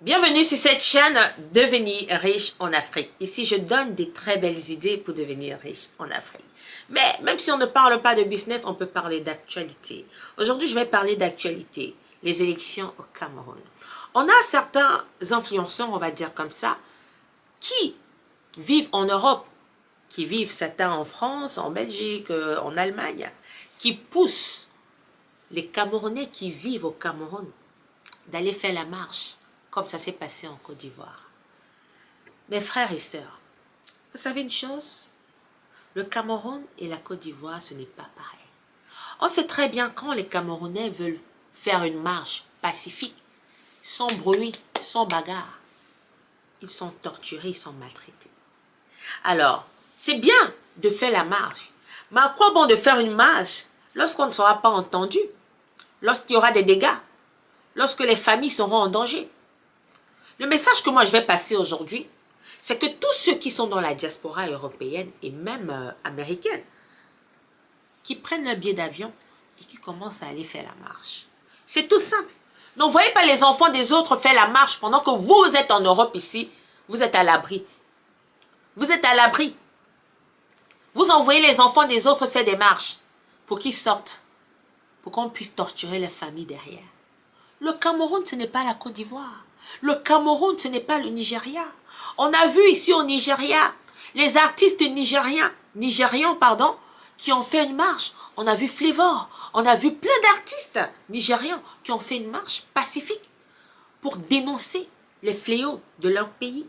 Bienvenue sur cette chaîne Devenir riche en Afrique. Ici, je donne des très belles idées pour devenir riche en Afrique. Mais même si on ne parle pas de business, on peut parler d'actualité. Aujourd'hui, je vais parler d'actualité. Les élections au Cameroun. On a certains influenceurs, on va dire comme ça, qui vivent en Europe, qui vivent certains en France, en Belgique, en Allemagne, qui poussent les Camerounais qui vivent au Cameroun d'aller faire la marche, comme ça s'est passé en Côte d'Ivoire. Mes frères et sœurs, vous savez une chose? Le Cameroun et la Côte d'Ivoire, ce n'est pas pareil. On sait très bien quand les Camerounais veulent faire une marche pacifique, sans bruit, sans bagarre, ils sont torturés, ils sont maltraités. Alors, c'est bien de faire la marche, mais à quoi bon de faire une marche lorsqu'on ne sera pas entendu, lorsqu'il y aura des dégâts, lorsque les familles seront en danger? Le message que moi je vais passer aujourd'hui, c'est que tous ceux qui sont dans la diaspora européenne et même américaine, qui prennent leur billet d'avion et qui commencent à aller faire la marche. C'est tout simple. N'envoyez pas les enfants des autres faire la marche pendant que vous êtes en Europe ici, vous êtes à l'abri. Vous êtes à l'abri. Vous envoyez les enfants des autres faire des marches pour qu'ils sortent, pour qu'on puisse torturer les familles derrière. Le Cameroun, ce n'est pas la Côte d'Ivoire. Le Cameroun, ce n'est pas le Nigeria. On a vu ici au Nigeria, les artistes nigérians, qui ont fait une marche. On a vu Flavor, on a vu plein d'artistes nigérians qui ont fait une marche pacifique pour dénoncer les fléaux de leur pays.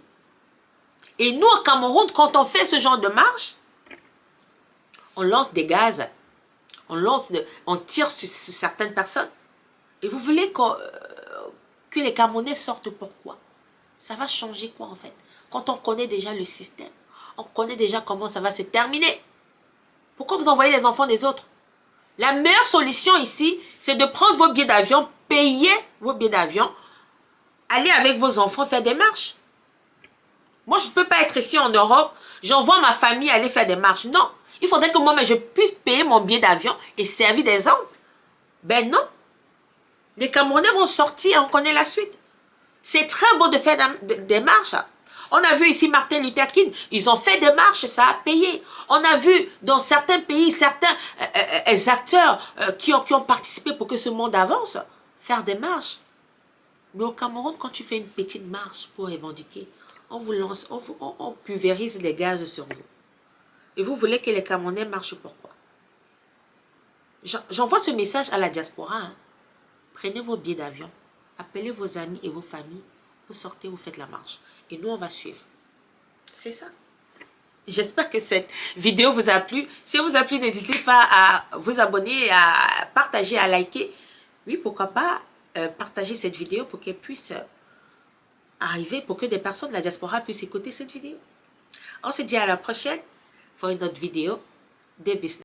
Et nous, au Cameroun, quand on fait ce genre de marche, on lance des gaz, on tire sur certaines personnes. Et vous voulez que les Camerounais sortent pourquoi? Ça va changer quoi en fait? Quand on connaît déjà le système, on connaît déjà comment ça va se terminer. Pourquoi vous envoyez les enfants des autres? La meilleure solution ici, c'est de prendre vos billets d'avion, payer vos billets d'avion, aller avec vos enfants faire des marches. Moi, je ne peux pas être ici en Europe, j'envoie ma famille aller faire des marches. Non, il faudrait que moi, je puisse payer mon billet d'avion et servir d'exemple. Ben non. Les Camerounais vont sortir, on connaît la suite. C'est très beau de faire des marches. On a vu ici Martin Luther King, ils ont fait des marches, ça a payé. On a vu dans certains pays, certains acteurs qui ont participé pour que ce monde avance, faire des marches. Mais au Cameroun, quand tu fais une petite marche pour revendiquer, on vous lance, on pulvérise les gaz sur vous. Et vous voulez que les Camerounais marchent pourquoi? J'envoie ce message à la diaspora. Hein. Prenez vos billets d'avion, appelez vos amis et vos familles, vous sortez, vous faites la marche. Et nous, on va suivre. C'est ça. J'espère que cette vidéo vous a plu. Si elle vous a plu, n'hésitez pas à vous abonner, à partager, à liker. Oui, pourquoi pas partager cette vidéo pour qu'elle puisse arriver, pour que des personnes de la diaspora puissent écouter cette vidéo. On se dit à la prochaine pour une autre vidéo de business.